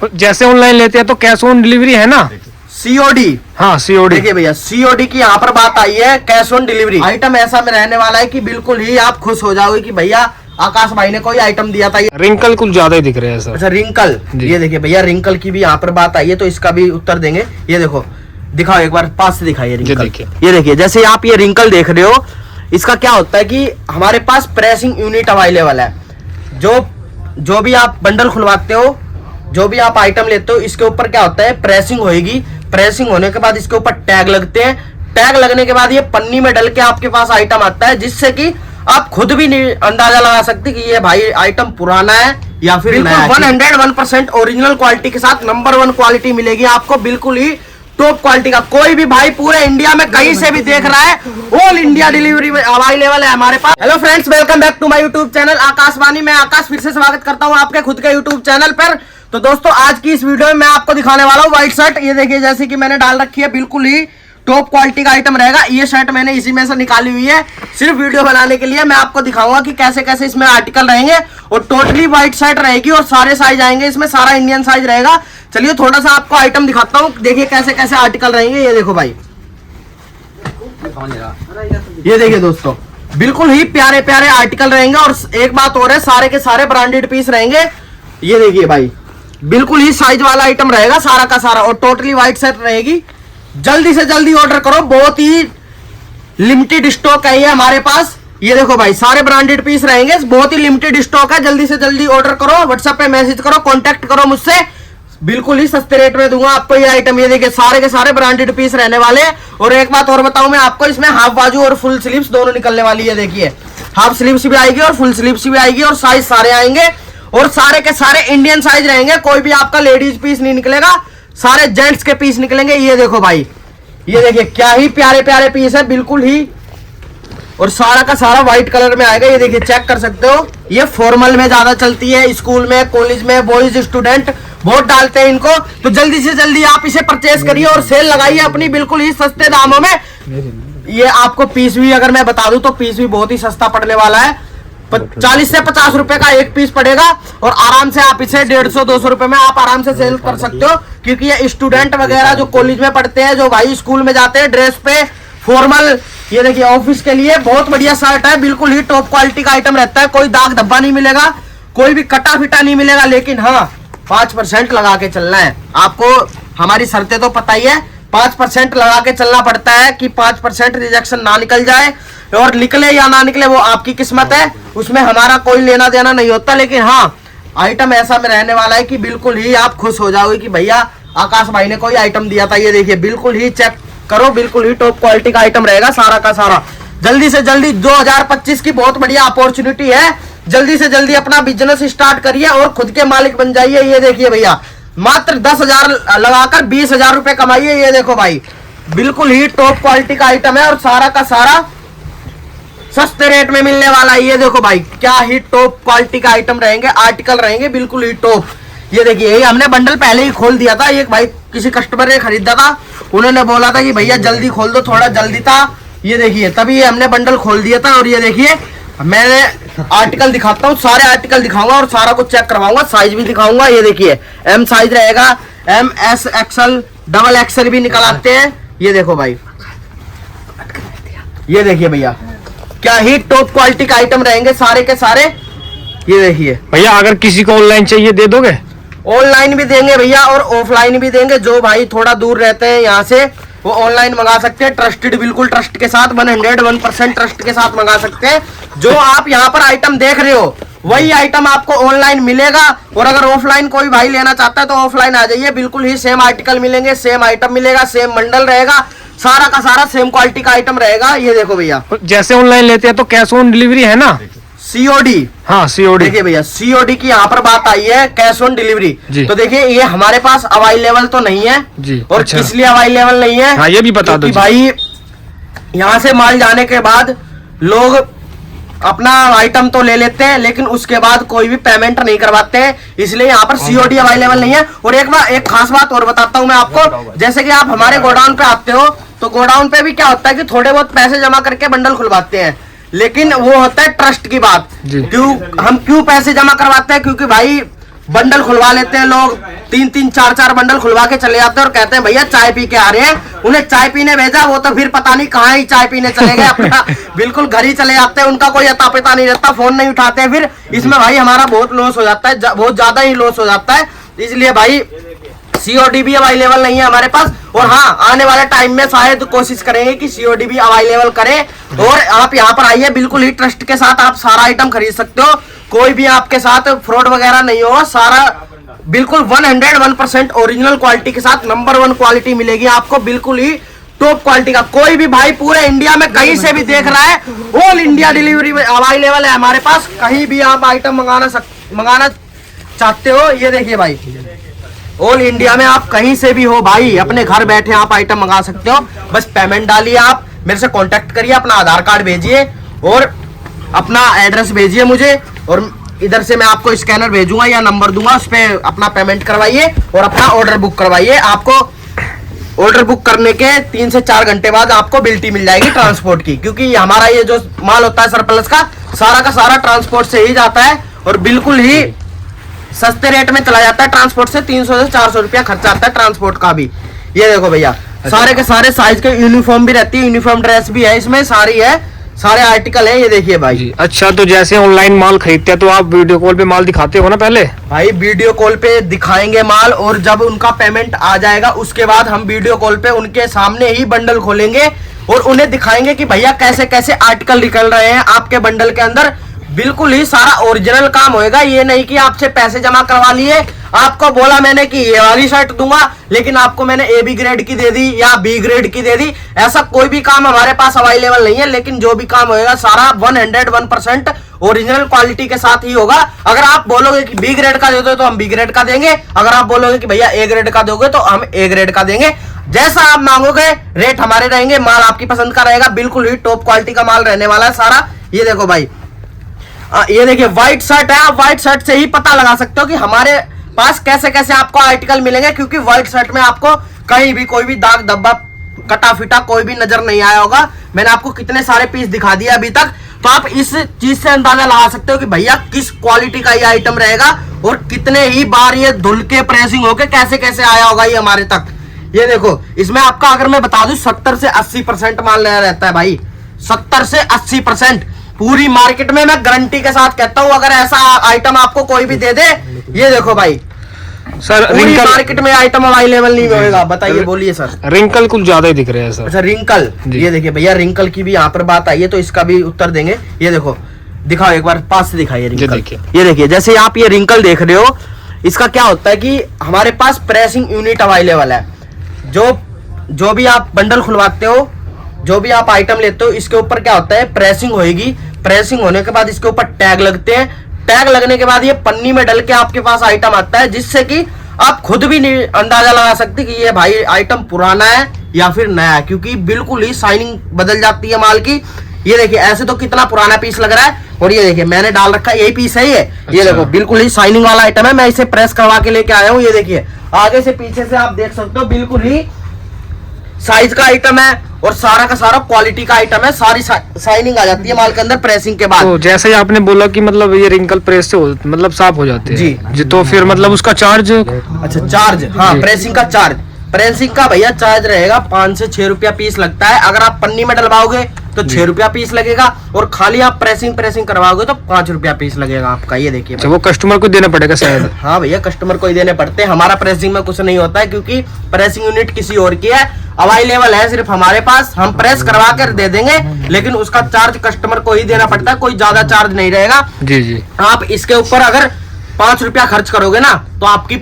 जैसे ऑनलाइन लेते हैं तो कैश ऑन डिलीवरी है ना? सीओडी। हाँ सीओडी। देखिए भैया सीओडी की यहाँ पर बात आई है, कैश ऑन डिलीवरी। आइटम ऐसा में रहने वाला है कि बिल्कुल ही आप खुश हो जाओगे कि भैया आकाश भाई ने कोई आइटम दिया था। रिंकल कुछ ज्यादा ही दिख रहे हैं सर। अच्छा रिंकल, ये देखिए भैया रिंकल की भी यहाँ पर बात आई है, तो इसका भी उत्तर देंगे। ये देखो, दिखाओ एक बार पास से दिखाइए रिंकल। ये देखिए जैसे आप ये रिंकल देख रहे हो, इसका क्या होता है कि हमारे पास प्रेसिंग यूनिट अवेलेबल है। जो भी आप बंडल खुलवाते हो, जो भी आप आइटम लेते हो, इसके ऊपर क्या होता है, प्रेसिंग होएगी। प्रेसिंग होने के बाद इसके ऊपर टैग लगते हैं। टैग लगने के बाद ये पन्नी में डल के आपके पास आइटम आता है, जिससे कि आप खुद भी नहीं अंदाजा लगा सकते कि ये भाई आइटम पुराना है या फिर नया। 101% ओरिजिनल क्वालिटी के साथ नंबर 1 क्वालिटी मिलेगी आपको, बिल्कुल ही टॉप क्वालिटी का। कोई भी भाई पूरे इंडिया में कहीं से भी देख रहा है, ऑल इंडिया डिलीवरी अवेलेबल है हमारे पास। Hello friends, welcome back to my YouTube channel Akashvani. मैं आकाश फिर से स्वागत करता हूं आपके खुद के यूट्यूब चैनल पर। तो दोस्तों आज की इस वीडियो में मैं आपको दिखाने वाला हूं व्हाइट शर्ट। ये देखिए जैसे कि मैंने डाल रखी है, बिल्कुल ही टॉप क्वालिटी का आइटम रहेगा। ये शर्ट मैंने इसी में से निकाली हुई है सिर्फ वीडियो बनाने के लिए। मैं आपको दिखाऊंगा कि कैसे कैसे इसमें आर्टिकल रहेंगे, और टोटली व्हाइट शर्ट रहेगी और सारे साइज आएंगे इसमें, सारा इंडियन साइज रहेगा। चलिए थोड़ा सा आपको आइटम दिखाता हूँ, देखिए कैसे कैसे आर्टिकल रहेंगे। ये देखो भाई, ये देखिए दोस्तों, बिल्कुल ही प्यारे प्यारे आर्टिकल रहेंगे। और एक बात और है, सारे के सारे ब्रांडेड पीस रहेंगे। ये देखिए भाई, बिल्कुल ही साइज वाला आइटम रहेगा सारा का सारा, और टोटली व्हाइट शर्ट रहेगी। जल्दी से जल्दी ऑर्डर करो, बहुत ही लिमिटेड स्टॉक है ये हमारे पास। ये देखो भाई, सारे ब्रांडेड पीस रहेंगे, बहुत ही लिमिटेड स्टॉक है। जल्दी से जल्दी ऑर्डर करो, व्हाट्सएप पे मैसेज करो, कांटेक्ट करो मुझसे, बिल्कुल ही सस्ते रेट में दूंगा आपको ये आइटम। ये देखिए सारे के सारे ब्रांडेड पीस रहने वाले हैं। और एक बात और बताऊं मैं आपको, इसमें हाफ बाजू और फुल स्लीव्स दोनों निकलने वाली है। देखिए हाफ स्लीव्स भी आएगी और फुल स्लीव्स भी आएगी, और साइज सारे आएंगे, और सारे के सारे इंडियन साइज रहेंगे। कोई भी आपका लेडीज पीस नहीं निकलेगा, सारे जेंट्स के पीस निकलेंगे। ये देखो भाई, ये देखिए क्या ही प्यारे प्यारे पीस है, बिल्कुल ही, और सारा का सारा व्हाइट कलर में आएगा। ये देखिए चेक कर सकते हो, ये फॉर्मल में ज्यादा चलती है, स्कूल में, कॉलेज में, बॉयज स्टूडेंट बहुत डालते हैं इनको। तो जल्दी से जल्दी आप इसे परचेस करिए और सेल लगाइए अपनी, बिल्कुल ही सस्ते दामों में। ये आपको पीस भी अगर मैं बता दूं तो पीस भी बहुत ही सस्ता पड़ने वाला है। 40 से 50 रुपए का एक पीस पड़ेगा, और आराम से आप इसे 150-200 रुपए में आप आराम से सेल कर सकते हो। क्योंकि ये स्टूडेंट वगैरह जो कॉलेज में पढ़ते हैं, जो भाई स्कूल में जाते हैं ड्रेस पे फॉर्मल, ये देखिए ऑफिस के लिए बहुत बढ़िया शर्ट है, बिल्कुल ही टॉप क्वालिटी का आइटम रहता है। कोई दाग धब्बा नहीं मिलेगा, कोई भी कटा फिटा नहीं मिलेगा, लेकिन हाँ 5% लगा के चलना है आपको। हमारी शर्तें तो पता ही है, 5% लगा के चलना पड़ता है कि 5% रिजेक्शन ना निकल जाए, और निकले या ना निकले वो आपकी किस्मत है, उसमें हमारा कोई लेना देना नहीं होता। लेकिन हाँ आइटम ऐसा में रहने वाला है कि बिल्कुल ही आप खुश हो जाओगे कि भैया आकाश भाई ने कोई आइटम दिया था। ये देखिए बिल्कुल ही चेक करो, बिल्कुल ही टॉप क्वालिटी का आइटम रहेगा सारा का सारा। जल्दी से जल्दी 2025 की बहुत बढ़िया अपॉर्चुनिटी है, जल्दी से जल्दी अपना बिजनेस स्टार्ट करिए और खुद के मालिक बन जाइए। ये देखिए भैया, मात्र 10,000 लगाकर 20,000 रुपए कमाइए। ये देखो भाई, बिल्कुल ही टॉप क्वालिटी का आइटम है, और सारा का सारा सस्ते रेट में मिलने वाला है। ये देखो भाई, क्या ही टॉप क्वालिटी का आइटम रहेंगे, आर्टिकल रहेंगे, बिल्कुल ही टॉप। ये देखिए, ये हमने बंडल पहले ही खोल दिया था। एक भाई किसी कस्टमर ने खरीदा था, उन्होंने बोला था कि भैया जल्दी खोल दो, थोड़ा जल्दी था। ये देखिए तभी ये हमने बंडल खोल दिया था। और ये देखिए मैंने आर्टिकल दिखाता हूँ, सारे आर्टिकल दिखाऊंगा और सारा कुछ चेक करवाऊंगा, साइज भी दिखाऊंगा। ये देखिए M साइज रहेगा, M, S, XL, XXL भी निकल आते हैं। ये देखो भाई, ये देखिए भैया, क्या ही टॉप क्वालिटी का आइटम रहेंगे सारे के सारे। ये देखिए भैया, अगर किसी को ऑनलाइन चाहिए दे दोगे? ऑनलाइन भी देंगे भैया और ऑफलाइन भी देंगे। जो भाई थोड़ा दूर रहते हैं यहाँ से, वो ऑनलाइन मंगा सकते हैं, ट्रस्टेड, बिल्कुल ट्रस्ट के साथ, 101% ट्रस्ट के साथ मंगा सकते हैं। जो आप यहाँ पर आइटम देख रहे हो वही आइटम आपको ऑनलाइन मिलेगा। और अगर ऑफलाइन कोई भाई लेना चाहता है तो ऑफलाइन आ जाइए, बिल्कुल ही सेम आर्टिकल मिलेंगे, सेम आइटम मिलेगा, सेम बंडल रहेगा, सारा का सारा सेम क्वालिटी का आइटम रहेगा। ये देखो भैया, जैसे ऑनलाइन लेते हैं तो कैश ऑन डिलीवरी है ना? सीओडी। हाँ सीओडी। देखिए भैया, सीओडी की यहाँ पर बात आई है, कैश ऑन डिलीवरी। तो देखिए ये हमारे पास अवेलेबल तो नहीं है जी। और अच्छा। इसलिए अवेलेबल नहीं है, हाँ ये भी बता दो भाई, यहाँ से माल जाने के बाद लोग अपना आइटम तो ले लेते हैं, लेकिन उसके बाद कोई भी पेमेंट नहीं करवाते हैं, इसलिए यहाँ पर सीओडी अवेलेबल नहीं है। और एक खास बात और बताता हूँ मैं आपको, जैसे कि आप हमारे गोडाउन पे आते हो तो गोडाउन पे भी क्या होता है कि थोड़े बहुत पैसे जमा करके बंडल खुलवाते हैं, लेकिन वो होता है ट्रस्ट की बात। क्यों हम क्यों पैसे जमा करवाते हैं? क्योंकि भाई बंडल खुलवा लेते हैं लोग, 3-3 4-4 बंडल खुलवा के चले जाते हैं और कहते हैं भैया चाय पी के आ रहे हैं। उन्हें चाय पीने भेजा, वो तो फिर पता नहीं कहाँ ही चाय पीने चले गए, अपना बिल्कुल घर ही चले जाते हैं, उनका कोई अता पता नहीं रहता, फोन नहीं उठाते हैं। फिर इसमें भाई हमारा बहुत लॉस हो जाता है, बहुत ज्यादा ही लॉस हो जाता है। इसलिए भाई COD भी अवेलेबल नहीं है हमारे पास। और हाँ, आने वाले टाइम में शायद कोशिश करेंगे कि COD भी अवेलेबल करें। और आप यहाँ पर आइए, बिल्कुल ही ट्रस्ट के साथ आप सारा आइटम खरीद सकते हो, कोई भी आपके साथ फ्रॉड वगैरह नहीं होगा। सारा बिल्कुल 101% ओरिजिनल क्वालिटी के साथ नंबर 1 क्वालिटी मिलेगी आपको, बिल्कुल ही टॉप क्वालिटी का। कोई भी भाई पूरे इंडिया में कहीं से भी देख रहा है, ऑल इंडिया डिलीवरी अवेलेबल है हमारे पास। कहीं भी आप आइटम मंगाना चाहते हो, ये देखिए भाई, ऑल इंडिया में आप कहीं से भी हो भाई, अपने घर बैठे आप आइटम मंगा सकते हो। बस पेमेंट डालिए, आप मेरे से कांटेक्ट करिए, अपना आधार कार्ड भेजिए और अपना एड्रेस भेजिए मुझे, और इधर से मैं आपको स्कैनर भेजूंगा या नंबर दूंगा, उस पर अपना पेमेंट करवाइए और अपना ऑर्डर बुक करवाइए। आपको ऑर्डर बुक करने के 3 से 4 घंटे बाद आपको बिल्टी मिल जाएगी ट्रांसपोर्ट की, क्योंकि हमारा ये जो माल होता है सरप्लस का सारा ट्रांसपोर्ट से ही जाता है और बिल्कुल ही सस्ते रेट में चला जाता है। ट्रांसपोर्ट से 300 से 400 रुपया खर्चा आता है ट्रांसपोर्ट का भी। ये देखो भैया, सारे के सारे साइज के यूनिफॉर्म भी रहती है, यूनिफॉर्म ड्रेस भी है, इसमें सारी है, सारे आर्टिकल है। ये देखिए भाई। अच्छा, तो जैसे ऑनलाइन माल खरीदते हैं तो आप वीडियो कॉल पे माल दिखाते हो ना पहले? भाई वीडियो कॉल पे दिखाएंगे माल, और जब उनका पेमेंट आ जाएगा उसके बाद हम वीडियो कॉल पे उनके सामने ही बंडल खोलेंगे और उन्हें दिखाएंगे कि भैया कैसे कैसे आर्टिकल निकल रहे हैं आपके बंडल के अंदर। बिल्कुल ही सारा ओरिजिनल काम होएगा। ये नहीं कि आपसे पैसे जमा करवा लिए, आपको बोला मैंने कि ये वाली शर्ट दूंगा, लेकिन आपको मैंने AB ग्रेड की दे दी या B ग्रेड की दे दी। ऐसा कोई भी काम हमारे पास अवेलेबल नहीं है, लेकिन जो भी काम होएगा सारा 101% ओरिजिनल क्वालिटी के साथ ही होगा। अगर आप बोलोगे कि B ग्रेड का दे दो तो हम B ग्रेड का देंगे, अगर आप बोलोगे कि भैया A ग्रेड का दोगे तो हम A ग्रेड का देंगे। जैसा आप मांगोगे रेट हमारे रहेंगे, माल आपकी पसंद का रहेगा, बिल्कुल ही टॉप क्वालिटी का माल रहने वाला है सारा। ये देखो भाई, ये देखिए व्हाइट शर्ट है, आप व्हाइट शर्ट से ही पता लगा सकते हो कि हमारे पास कैसे कैसे आपको आर्टिकल मिलेंगे, क्योंकि व्हाइट शर्ट में आपको कहीं भी कोई भी दाग धब्बा कटा फिटा कोई भी नजर नहीं आया होगा। मैंने आपको कितने सारे पीस दिखा दिए अभी तक, तो आप इस चीज से अंदाजा लगा सकते हो कि भैया किस क्वालिटी का ये आइटम रहेगा और कितने ही बार ये धुल के प्रेसिंग होके कैसे कैसे आया होगा ये हमारे तक। ये देखो, इसमें आपका अगर मैं बता दूं 70 से 80% माल नया रहता है भाई, 70 से 80%। पूरी मार्केट में मैं गारंटी के साथ कहता हूं, अगर ऐसा आइटम आपको कोई भी दे दे, ये देखो भाई सर, पूरी मार्केट में आइटम अवेलेबल नहीं होगा। बताइए, बोलिए सर। रिंकल कुछ ज्यादा ही दिख रहे हैं सर। अच्छा, रिंकल, ये देखिए भैया, रिंकल की भी यहाँ पर बात आई है तो इसका भी उत्तर देंगे। ये देखो, दिखाओ एक बार पास से दिखाइए रिंकल। ये देखिए, जैसे आप ये रिंकल देख रहे हो, इसका क्या होता है कि हमारे पास प्रेसिंग यूनिट अवेलेबल है। जो भी आप बंडल खुलवाते हो, जो भी आप आइटम लेते हो, इसके ऊपर क्या होता है, प्रेसिंग होएगी। प्रेसिंग होने के बाद इसके ऊपर टैग लगते हैं, टैग लगने के बाद ये पन्नी में डल के आपके पास आइटम आता है, जिससे कि आप खुद भी नहीं अंदाजा लगा सकते कि ये भाई आइटम पुराना है या फिर नया है, क्योंकि बिल्कुल ही शाइनिंग बदल जाती है माल की। ये देखिए, ऐसे तो कितना पुराना पीस लग रहा है, और ये देखिए मैंने डाल रखा है, यही पीस है ये। ये देखो, बिल्कुल ही शाइनिंग वाला आइटम है। मैं इसे प्रेस करवा के लेके आया हूँ। ये देखिए, आगे से पीछे से आप देख सकते हो, बिल्कुल ही साइज का आइटम है और सारा का सारा क्वालिटी का आइटम है। सारी शाइनिंग आ जाती है माल के अंदर प्रेसिंग के बाद। तो जैसे ही आपने बोला कि मतलब ये रिंकल प्रेस से मतलब साफ हो जाते हैं जी, तो फिर मतलब उसका चार्ज? अच्छा, चार्ज, हाँ, प्रेसिंग का चार्ज, प्रेसिंग का भैया चार्ज रहेगा 5 से 6 रुपया पीस लगता है। अगर आप पन्नी में डलवाओगे तो 6 रुपया पीस लगेगा, और खाली आप प्रेसिंग करवाओगे तो 5 रुपया पीस लगेगा आपका। ये देखिए, वो कस्टमर को देना पड़ेगा शायद? हाँ भैया, कस्टमर को ही देने पड़ते हैं। हमारा प्रेसिंग में कुछ नहीं होता है, क्योंकि प्रेसिंग यूनिट किसी और की है, अवेलेबल है सिर्फ हमारे पास। हम प्रेस करवा कर दे देंगे, लेकिन उसका चार्ज कस्टमर को ही देना पड़ता है, कोई ज्यादा चार्ज नहीं रहेगा। जी जी। आप इसके ऊपर अगर 5 रुपया खर्च करोगे ना, तो आपकी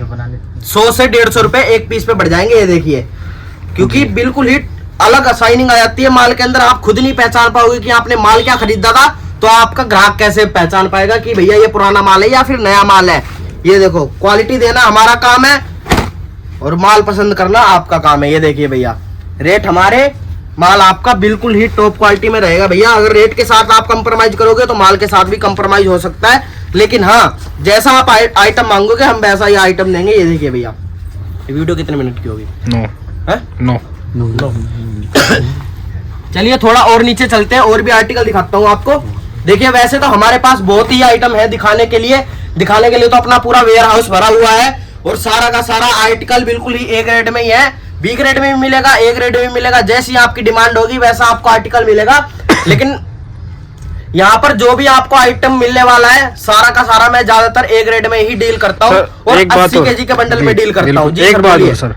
100 से 150 रुपए एक पीस पे बढ़ जाएंगे। ये देखिए, क्योंकि बिल्कुल ही अलग शाइनिंग आ जाती है माल के अंदर। आप खुद नहीं पहचान पाओगे कि आपने माल क्या खरीदा था, तो आपका ग्राहक कैसे पहचान पाएगा कि भैया ये पुराना माल है या फिर नया माल है। ये देखो, क्वालिटी देना हमारा काम है और माल पसंद करना आपका काम है। ये देखिए भैया, रेट हमारे, माल आपका बिल्कुल ही टॉप क्वालिटी में रहेगा भैया। अगर रेट के साथ आप कंप्रोमाइज करोगे तो माल के साथ भी कंप्रोमाइज हो सकता है, लेकिन हाँ, जैसा आप आइटम मांगोगे हम वैसा ही आइटम देंगे। ये देखिए भैया, वीडियो कितने मिनट की होगी? नो। चलिए थोड़ा और नीचे चलते हैं, और भी आर्टिकल दिखाता हूँ आपको। देखिए, वैसे तो हमारे पास बहुत ही आइटम है दिखाने के लिए, दिखाने के लिए तो अपना पूरा वेयर हाउस भरा हुआ है और सारा का सारा आर्टिकल बिल्कुल ही ए ग्रेड में ही है। बी ग्रेड में भी मिलेगा, ए ग्रेड में भी मिलेगा, जैसी आपकी डिमांड होगी वैसा आपको आर्टिकल मिलेगा। लेकिन यहाँ पर जो भी आपको आइटम मिलने वाला है सारा का सारा मैं ज्यादातर ए ग्रेड में ही डील करता हूँ और 80 केजी के बंडल में डील करता हूँ। एक बात और सर,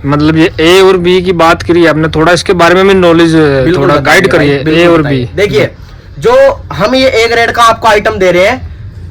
मतलब ये ए और बी की बात करी आपने, थोड़ा इसके बारे में नॉलेज थोड़ा गाइड करिए। ए और बी देखिए, जो हम ये ए ग्रेड का आपको आइटम दे रहे हैं,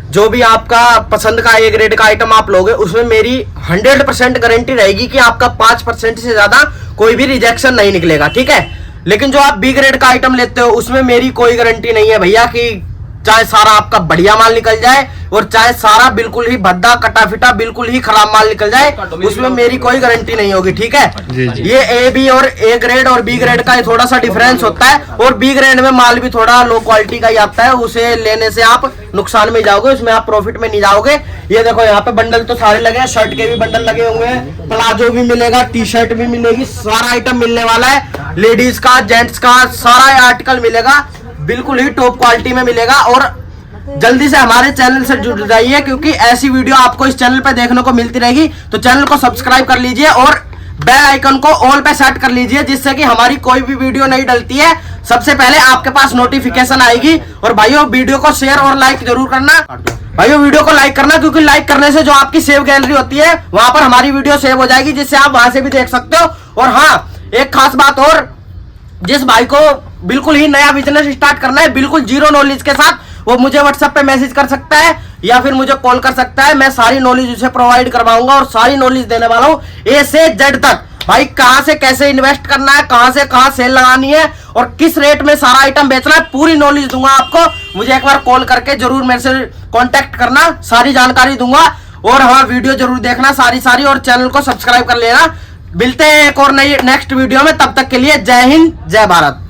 जो भी आपका पसंद का ए ग्रेड का आइटम आप लोगे उसमें मेरी 100% गारंटी रहेगी कि आपका 5% से ज्यादा कोई भी रिजेक्शन नहीं निकलेगा, ठीक है। लेकिन जो आप बी ग्रेड का आइटम लेते हो उसमें मेरी कोई गारंटी नहीं है भैया कि चाहे सारा आपका बढ़िया माल निकल जाए और चाहे सारा बिल्कुल ही भद्दा कटा फिटा बिल्कुल ही खराब माल निकल जाए, उसमें मेरी कोई गारंटी नहीं होगी, ठीक है। ये ए बी और ए ग्रेड और बी ग्रेड का थोड़ा सा डिफरेंस होता है और बी ग्रेड में माल भी थोड़ा लो क्वालिटी का ही आता है, उसे लेने से आप नुकसान में जाओगे, उसमें आप प्रॉफिट में नहीं जाओगे। ये देखो यहाँ पे बंडल तो सारे लगे हैं, शर्ट के भी बंडल लगे हुए हैं, प्लाजो भी मिलेगा, टी शर्ट भी मिलेगी, सारा आइटम मिलने वाला है। लेडीज का, जेंट्स का सारा आर्टिकल मिलेगा, बिल्कुल ही टॉप क्वालिटी में मिलेगा। और जल्दी से हमारे चैनल से जुड़ जाइए क्योंकि ऐसी वीडियो आपको इस चैनल पे देखने को मिलती रहेगी। तो चैनल को सब्सक्राइब कर लीजिए और बेल आइकन को ऑल पे सेट कर लीजिए, जिससे कि हमारी कोई भी वीडियो नहीं डलती है सबसे पहले आपके पास नोटिफिकेशन आएगी। और भाइयों वीडियो को शेयर और लाइक जरूर करना, भाइयों वीडियो को लाइक करना, क्योंकि लाइक करने से जो आपकी सेव गैलरी होती है वहां पर हमारी वीडियो सेव हो जाएगी, जिससे आप वहां से भी देख सकते हो। और हाँ, एक खास बात और, जिस भाई को बिल्कुल ही नया बिजनेस स्टार्ट करना है बिल्कुल जीरो नॉलेज के साथ, वो मुझे व्हाट्सएप पे मैसेज कर सकता है या फिर मुझे कॉल कर सकता है। मैं सारी नॉलेज उसे प्रोवाइड करवाऊंगा और सारी नॉलेज देने वाला हूँ ए से जेड तक। भाई कहां से कैसे इन्वेस्ट करना है, कहां से कहां सेल लगानी है और किस रेट में सारा आइटम बेचना है, पूरी नॉलेज दूंगा आपको। मुझे एक बार कॉल करके जरूर मेरे से कांटेक्ट करना, सारी जानकारी दूंगा। और हाँ, वीडियो जरूर देखना सारी और चैनल को सब्सक्राइब कर लेना। मिलते हैं एक और नई नेक्स्ट वीडियो में, तब तक के लिए जय हिंद जय भारत।